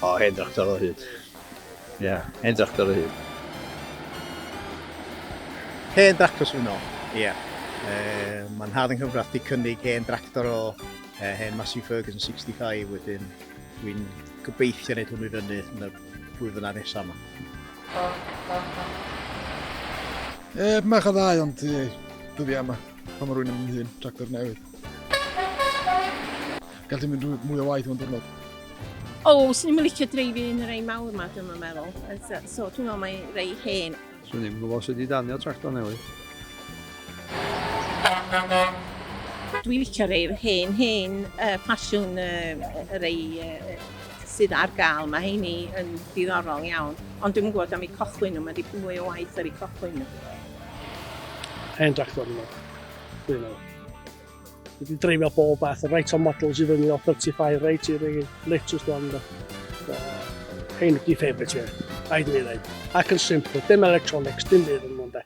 O, hen tractor o hyd. Ie, hen tractor o hyd. Hen tractor sy'n ôl, ie. Mae'n Harding Cyfrath di cynnig hen tractor o hen Massey Ferguson 65 wedyn. Dwi'n gobeithio wneud hwnnw i fyny yn y blwyddyn nesaf yma. Mach o ddau, ond dyddiau yma, pan mae rhywun yn mynd hyn, tractor newydd. Gael ti'n mynd mwy o waith o'n diwrnod? Swn i'n licio dreifio un o'r rei mawr yma, dwi'n meddwl. So, dwi'n meddwl mae rei hen. Swn i'n gwybod sydd wedi danio tractor newydd. Dwi'n licio rei'r hen ffasiwn rei sydd ar gael. Mae heini yn diddorol iawn. Ond dwi'n gwybod am eu cochwyn nhw, mae wedi mwy o waith ar eu cochwyn nhw. Hen tractor yma, dwi'n meddwl. Wedi dreifio bob beth, reit o models i fyny o 35 reit i'r latest one. Hein ydi favourite, ie. Rhaid i mi ddweud. Ac yn simple, dim electronics, dim byd yn nhw'n de.